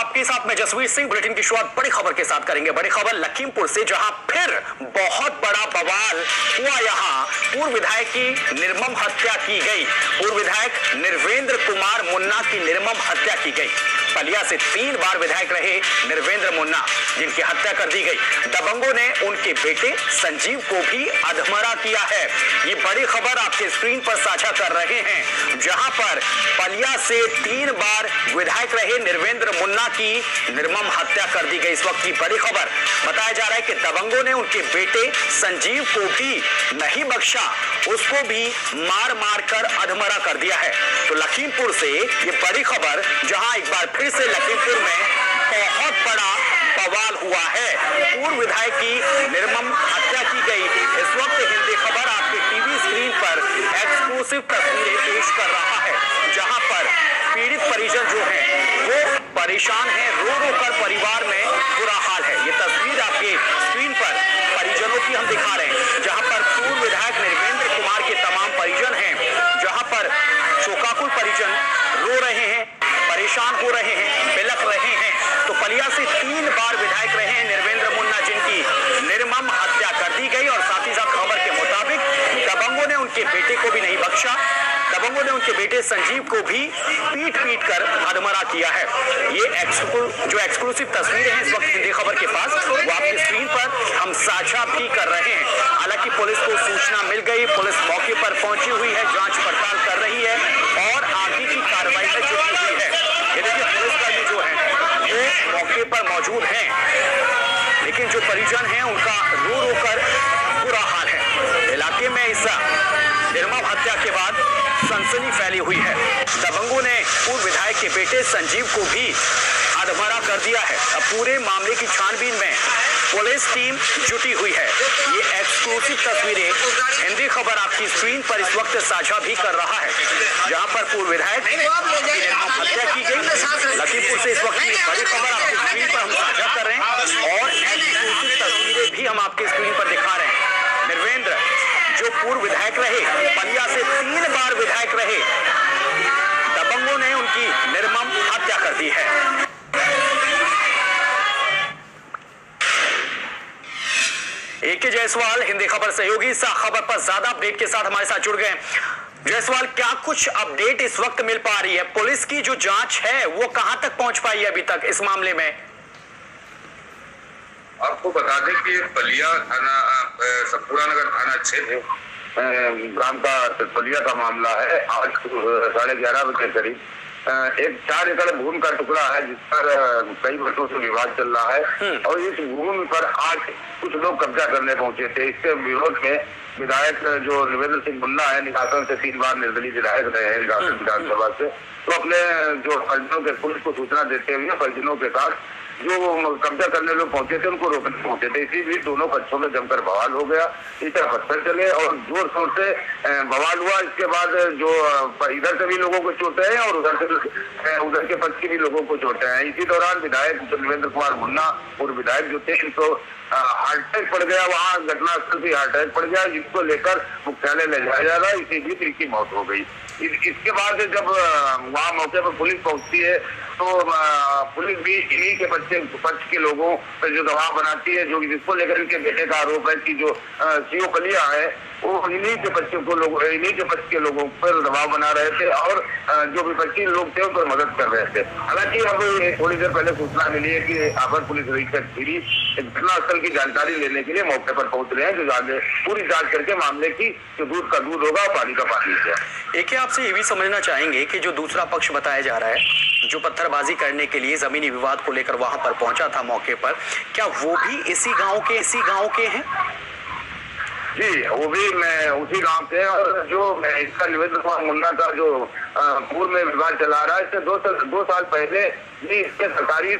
आपके साथ में जसवीर सिंह। बुलेटिन की शुरुआत बड़ी खबर के साथ करेंगे। बड़ी खबर लखीमपुर से, जहां फिर बहुत बड़ा बवाल हुआ। यहां पूर्व विधायक की निर्मम हत्या की गई। पूर्व विधायक निर्वेंद्र कुमार मुन्ना की निर्मम हत्या की गई। पलिया से 3 बार विधायक रहे निर्वेंद्र मुन्ना, जिनकी हत्या कर दी गई। दबंगों ने उनके बेटे संजीव को भी अधमरा किया है। ये बड़ी खबर आपके स्क्रीन पर साझा कर रहे हैं, जहां पर पलिया से 3 बार विधायक रहे निर्वेंद्र मुन्ना की निर्मम हत्या कर दी गई। इस वक्त की बड़ी खबर, बताया जा रहा है कि दबंगों ने उनके बेटे संजीव को भी नहीं बख्शा, उसको भी मार मार कर अधमरा कर दिया है। तो लखीमपुर से ये बड़ी खबर, जहां एक बार फिर से लखीमपुर में बहुत बड़ा बवाल हुआ है। पूर्व विधायक की निर्मम हत्या की गई। इस वक्त हिंदी खबर आपके टीवी स्क्रीन पर एक्सक्लूसिव तस्वीरें पेश कर रहा है, जहां पर पीड़ित परिजन जो हैं वो परेशान हैं। रो रो कर परिवार में बुरा हाल है। ये तस्वीर आपके स्क्रीन पर परिजनों की हम दिखा रहे हैं, जहां पर पूर्व विधायक निर्वेंद्र कुमार के तमाम परिजन हैं, जहां पर शोकाकुल परिजन रो रहे हैं, परेशान हो रहे हैं, बिलख रहे हैं। तो पलिया से 3 बार विधायक रहे हैं निर्वेंद्र मुन्ना, जिनकी निर्मम हत्या कर दी गई। और साथ ही साथ खबर के मुताबिक दबंगों ने उनके बेटे को भी नहीं बख्शा। दबंगों ने उनके बेटे संजीव को भी पीट पीट कर अधमरा किया है। ये जो एक्सक्लूसिव तस्वीरें हैं इस वक्त हिंदी खबर के पास, वो आपकी स्क्रीन पर हम साझा भी कर रहे हैं। हालांकि पुलिस को सूचना मिल गई, पुलिस मौके पर पहुंची हुई है, जांच पड़ताल कर रही है और आगे की कार्रवाई में जुटी हुई है। ये देखिए, पुलिसकर्मी जो है वो मौके पर मौजूद हैं, लेकिन जो परिजन हैं उनका रो रो कर बुरा हाल है। इलाके में इस निर्मम हत्या के बाद सनसनी फैली हुई है। दबंगों ने पूर्व विधायक के बेटे संजीव को भी अधमरा कर दिया है। अब पूरे मामले की छानबीन में पुलिस टीम जुटी हुई है। ये एक्सक्लूसिव तस्वीरें हिंदी खबर आपकी स्क्रीन पर इस वक्त साझा भी कर रहा है, जहां पर पूर्व विधायक की निर्मम हत्या की गई। लखीमपुर से इस वक्त की बड़ी खबर आपकी स्क्रीन पर हम साझा कर रहे हैं और एक्सक्लूसिव तस्वीरें भी हम आपकी स्क्रीन पर दिखा रहे हैं। निर्वेंद्र जो पूर्व विधायक रहे, पलिया से 3 बार विधायक रहे, दबंगों ने उनकी निर्मम हत्या कर दी है। एके जायसवाल, हिंदी खबर सहयोगी, इस खबर पर ज्यादा अपडेट के साथ हमारे साथ जुड़ गए। जायसवाल, क्या कुछ अपडेट इस वक्त मिल पा रही है? पुलिस की जो जांच है वो कहां तक पहुंच पाई है अभी तक इस मामले में? आपको बता दें कि पलिया थाना, सतपुरा नगर थाना क्षेत्र ग्राम का पलिया का मामला है। आज 11:30 बजे करीब एक 4 एकड़ भूमि का टुकड़ा है, जिस पर कई वर्षों से विवाद चल रहा है और इस भूमि पर आज कुछ लोग कब्जा करने पहुंचे थे। इसके विरोध में विधायक जो निर्वेंद्र सिंह मुन्ना है, निकासन से 3 बार निर्दलीय विधायक रहे हैं निकासन विधानसभा से, तो अपने जो परिजनों के पुलिस को सूचना देते हुए परिजनों के साथ जो कब्जा करने लोग पहुंचे थे उनको रोकने पहुंचे थे। इसी बीच दोनों पक्षों में जमकर बवाल हो गया, ईटा पत्थर चले और जोर शोर से बवाल हुआ। इसके बाद जो इधर से भी लोगों को चोटें हैं और उधर के पक्ष के भी लोगों को चोटें हैं। इसी दौरान विधायक निर्वेंद्र कुमार मुन्ना पूर्व विधायक जो थे, इनको हार्ट अटैक पड़ गया। वहाँ घटनास्थल से हार्ट अटैक पड़ गया, जिसको लेकर मुख्यालय ले जाया जा रहा है। इसी बीच इनकी मौत हो गई। इसके बाद जब वहाँ मौके पर पुलिस पहुंचती है तो पुलिस भी इन्हीं के पक्ष के लोगों पर जो दबाव बनाती है, जो जिसको लेकर इनके बेटे का आरोप है कि जो सीओ पलिया है वो इन्हीं के पक्ष के लोगों पर दबाव बना रहे थे और जो विपक्षी लोग थे उन पर मदद कर रहे थे। हालांकि अब थोड़ी देर पहले सूचना मिली है कि अपर पुलिस अधीक्षक गिरी घटनास्थल की जानकारी लेने के लिए मौके पर पहुंच रहे हैं, जो आगे पूरी जांच करके मामले की जो दूध का दूध होगा पानी का पानी होगा। एक आपसे ये भी समझना चाहेंगे कि जो दूसरा पक्ष बताया जा रहा है, जो पत्थरबाजी करने के लिए जमीनी विवाद को लेकर वहां पर पहुंचा था मौके पर, क्या वो भी इसी गांव के हैं? जी, वो भी मैं उसी गांव से। और जो इसका निर्वेंद्र कुमार मुन्ना का जो पूर्व में विवाद चला रहा है, इससे 2 साल पहले भी इसके सरकारी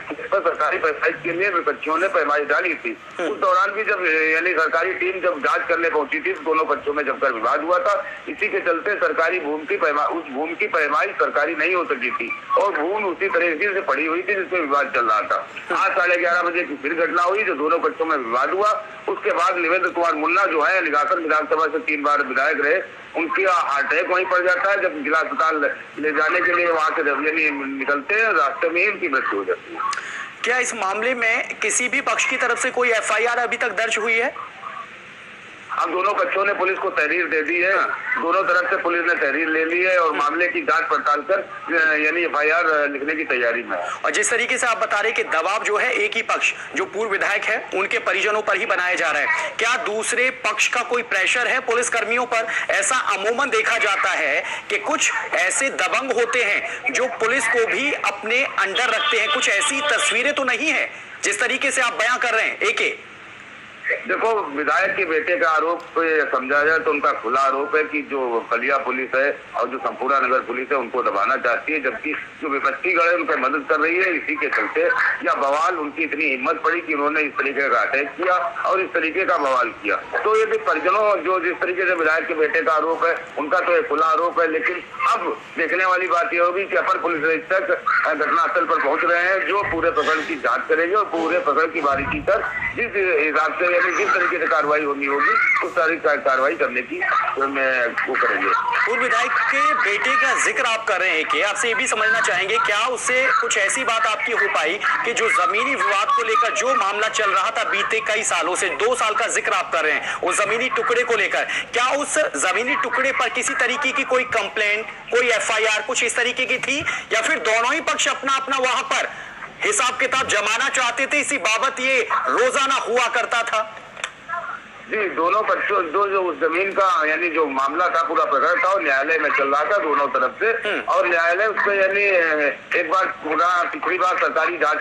पैमाइश के लिए विपक्षियों ने पैमाइश डाली थी। उस दौरान भी जब यानी सरकारी टीम जब जांच करने पहुंची थी, दोनों पक्षों में जमकर विवाद हुआ था। इसी के चलते सरकारी उस भूमि की पैमाइश सरकारी नहीं हो सकी थी और भूमि उसी तरीके से पड़ी हुई थी जिसमें विवाद चल रहा था। आज 11:30 बजे की फिर घटना हुई, जो दोनों पक्षों में विवाद हुआ। उसके बाद निर्वेंद्र कुमार मुन्ना जो है निगासन विधानसभा से 3 बार विधायक रहे, उनकी हार्ट अटैक वहीं पड़ जाता है। जब जिला अस्पताल ले जाने के लिए वहां से यानी निकलते हैं, रास्ते में ही उनकी मृत्यु हो जाती है। क्या इस मामले में किसी भी पक्ष की तरफ से कोई FIR अभी तक दर्ज हुई है? हम दोनों पक्षों ने पुलिस को तहरीर दे दी है, दोनों तरफ से पुलिस ने तहरीर ले ली है और मामले की जांच पड़ताल कर यानी FIR लिखने की तैयारी में है। और जिस तरीके से आप बता रहे कि दबाव जो है एक ही पक्ष जो पूर्व विधायक है उनके परिजनों पर ही बनाया जा रहा है, क्या दूसरे पक्ष का कोई प्रेशर है पुलिस कर्मियों पर? ऐसा अमूमन देखा जाता है कि कुछ ऐसे दबंग होते हैं जो पुलिस को भी अपने अंडर रखते हैं। कुछ ऐसी तस्वीरें तो नहीं है जिस तरीके से आप बयां कर रहे हैं? एके देखो, विधायक के बेटे का आरोप समझा जाए तो उनका खुला आरोप है कि जो बलिया पुलिस है और जो संपूर्ण नगर पुलिस है उनको दबाना चाहती है, जबकि जो विपक्षी गण है उनकी मदद कर रही है। इसी के चलते या बवाल उनकी इतनी हिम्मत पड़ी कि उन्होंने इस तरीके का अटैक किया और इस तरीके का बवाल किया। तो यदि परिजनों जो जिस तरीके से विधायक के बेटे का आरोप है उनका तो एक खुला आरोप है, लेकिन अब देखने वाली बात यह होगी कि अपर पुलिस अधीक्षक घटनास्थल पर पहुंच रहे हैं, जो पूरे प्रकरण की जाँच करेंगे और पूरे प्रकरण की बारीकी कर जिस हिसाब से जिस तरीके से कार्रवाई होनी होगी उस सारी कार्रवाई करने की वो करेंगे। पूर्व विधायक के बेटे का जिक्र आप कर रहे हैं कि आपसे ये भी समझना चाहेंगे क्या उससे कुछ ऐसी बात आपकी हो पाई कि जो जमीनी विवाद को लेकर जो मामला चल रहा था बीते कई सालों से, 2 साल का जिक्र आप कर रहे हैं उस जमीनी टुकड़े को लेकर, क्या उस जमीनी टुकड़े पर किसी तरीके की कोई कंप्लेंट, कोई FIR कुछ इस तरीके की थी, या फिर दोनों ही पक्ष अपना अपना वहां पर हिसाब किताब जमाना चाहते थे, इसी बाबत ये रोजाना हुआ करता था? जी, दोनों पक्षों जो उस जमीन का यानी जो मामला था, पूरा प्रकरण था, और न्यायालय में चल रहा था दोनों तरफ से, और न्यायालय उसको यानी एक बार पूरा पिछली बार सरकारी जांच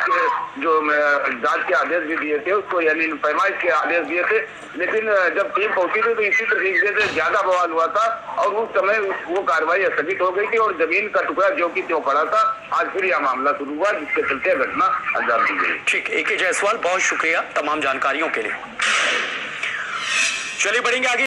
के आदेश भी दिए थे उसको, यानी पैमाइश के आदेश दिए थे, लेकिन जब टीम पहुंची थी तो इसी तरीके से ज्यादा बवाल हुआ था और उस समय वो कार्रवाई स्थगित हो गई थी और जमीन का टुकड़ा जो कि त्यों पड़ा था। आज फिर यह मामला शुरू हुआ जिसके चलते घटना अंजाम दी गई। ठीक, एके जायसवाल, बहुत शुक्रिया तमाम जानकारियों के लिए। चलिए बढ़ेंगे आगे।